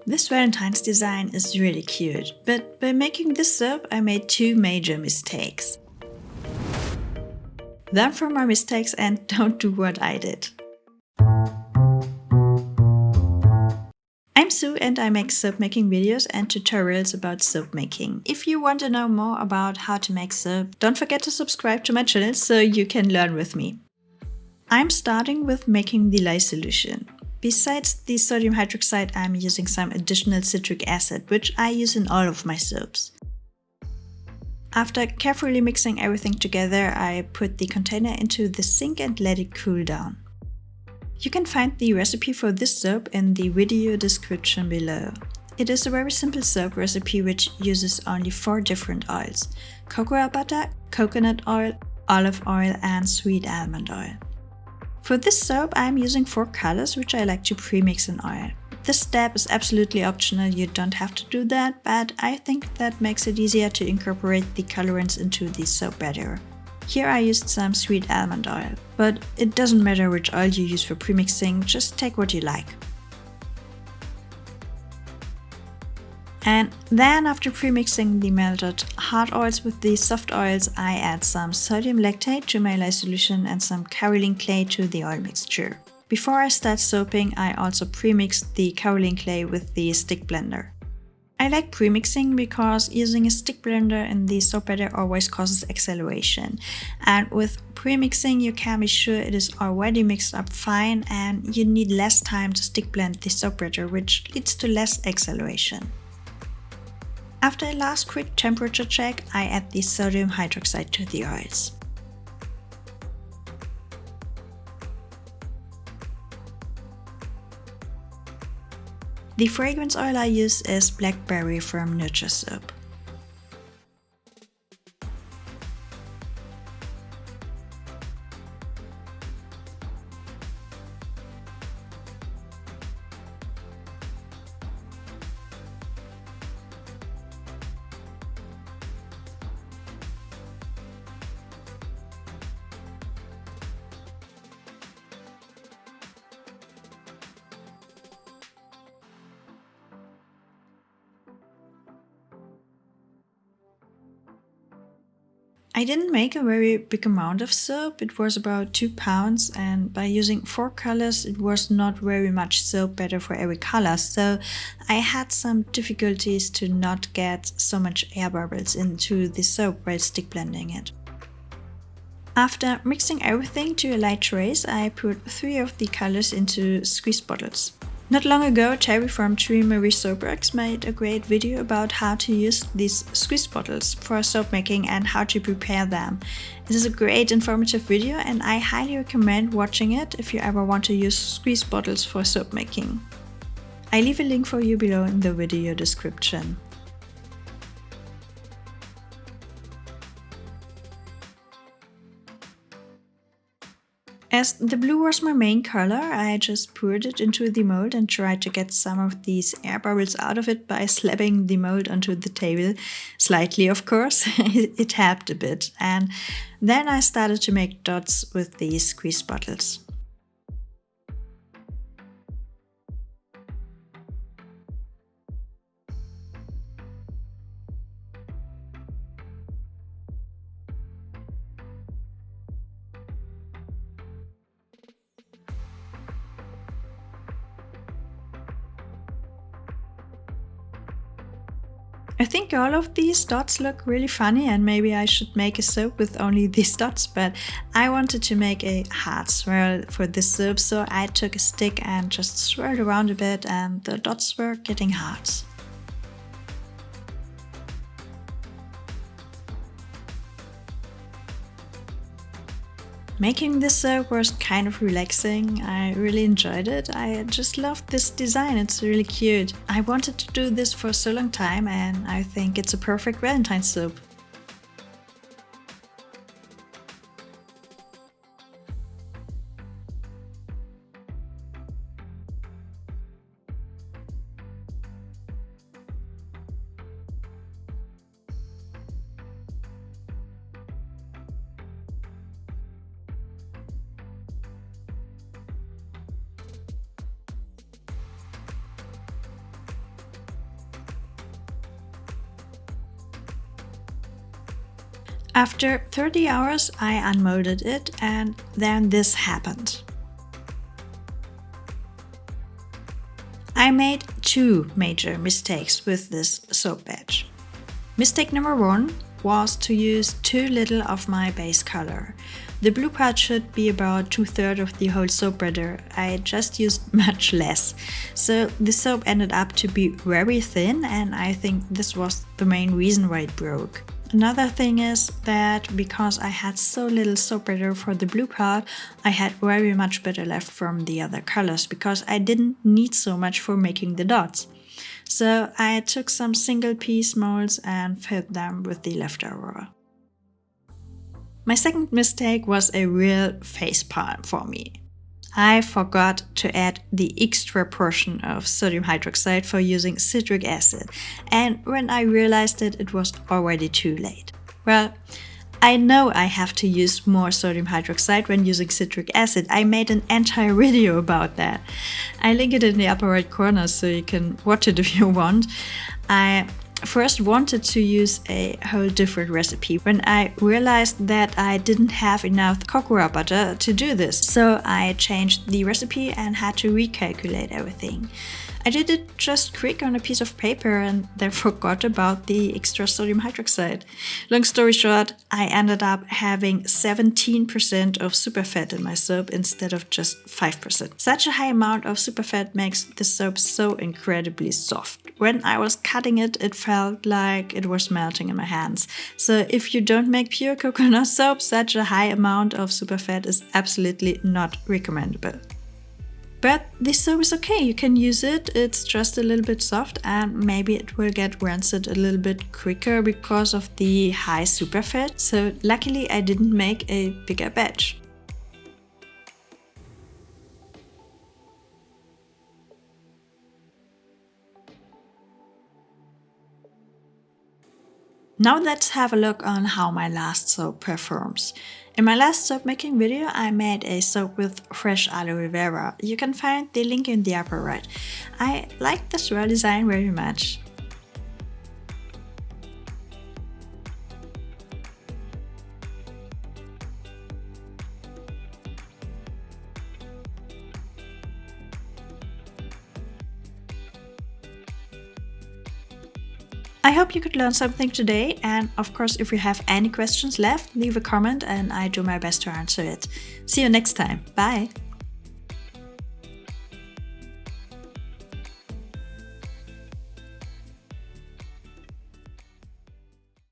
This Valentine's design is really cute, but by making this soap I made two major mistakes. Learn from my mistakes and don't do what I did. I'm Sue and I make soap making videos and tutorials about soap making. If you want to know more about how to make soap, don't forget to subscribe to my channel so you can learn with me. I'm starting with making the lye solution. Besides the sodium hydroxide, I'm using some additional citric acid, which I use in all of my soaps. After carefully mixing everything together, I put the container into the sink and let it cool down. You can find the recipe for this soap in the video description below. It is a very simple soap recipe which uses only 4 different oils: cocoa butter, coconut oil, olive oil and sweet almond oil. For this soap I'm using 4 colors which I like to pre-mix in oil. This step is absolutely optional, you don't have to do that, but I think that makes it easier to incorporate the colorants into the soap better. Here I used some sweet almond oil, but it doesn't matter which oil you use for premixing, just take what you like. And then after premixing the melted hard oils with the soft oils, I add some sodium lactate to my lye solution and some kaolin clay to the oil mixture. Before I start soaping, I also premixed the kaolin clay with the stick blender. I like premixing because using a stick blender in the soap batter always causes acceleration. And with premixing you can be sure it is already mixed up fine and you need less time to stick blend the soap batter, which leads to less acceleration. After a last quick temperature check, I add the sodium hydroxide to the oils. The fragrance oil I use is Blackberry from Nurture Soap. I didn't make a very big amount of soap, it was about 2 pounds, and by using 4 colors it was not very much soap batter for every color, so I had some difficulties to not get so much air bubbles into the soap while stick blending it. After mixing everything to a light trace, I put 3 of the colors into squeeze bottles. Not long ago, Terry from Tree Marie Soapworks made a great video about how to use these squeeze bottles for soap making and how to prepare them. It is a great informative video and I highly recommend watching it if you ever want to use squeeze bottles for soap making. I leave a link for you below in the video description. As the blue was my main color, I just poured it into the mold and tried to get some of these air bubbles out of it by slapping the mold onto the table. Slightly, of course, it helped a bit. And then I started to make dots with these squeeze bottles. I think all of these dots look really funny and maybe I should make a soap with only these dots, but I wanted to make a heart swirl for this soap, so I took a stick and just swirled around a bit and the dots were getting hearts. Making this soap was kind of relaxing, I really enjoyed it, I just loved this design, it's really cute. I wanted to do this for so long time and I think it's a perfect Valentine's soap. After 30 hours, I unmolded it, and then this happened. I made two major mistakes with this soap batch. Mistake number one was to use too little of my base color. The blue part should be about 2/3 of the whole soap batter. I just used much less. So the soap ended up to be very thin, and I think this was the main reason why it broke. Another thing is that because I had so little soap batter for the blue part, I had very much batter left from the other colors because I didn't need so much for making the dots. So I took some single piece molds and filled them with the leftover. My second mistake was a real facepalm for me. I forgot to add the extra portion of sodium hydroxide for using citric acid, and when I realized it, it was already too late. Well, I know I have to use more sodium hydroxide when using citric acid. I made an entire video about that. I link it in the upper right corner so you can watch it if you want. I first wanted to use a whole different recipe when I realized that I didn't have enough cocoa butter to do this. So I changed the recipe and had to recalculate everything. I did it just quick on a piece of paper and then forgot about the extra sodium hydroxide. Long story short, I ended up having 17% of superfat in my soap instead of just 5%. Such a high amount of superfat makes the soap so incredibly soft. When I was cutting it, it felt like it was melting in my hands. So if you don't make pure coconut soap, such a high amount of superfat is absolutely not recommendable. But this soap is okay, you can use it, it's just a little bit soft and maybe it will get rancid a little bit quicker because of the high superfat. So luckily I didn't make a bigger batch. Now let's have a look on how my last soap performs. In my last soap making video, I made a soap with fresh aloe vera. You can find the link in the upper right. I like the swirl design very much. I hope you could learn something today, and of course if you have any questions left, leave a comment and I do my best to answer it. See you next time. Bye!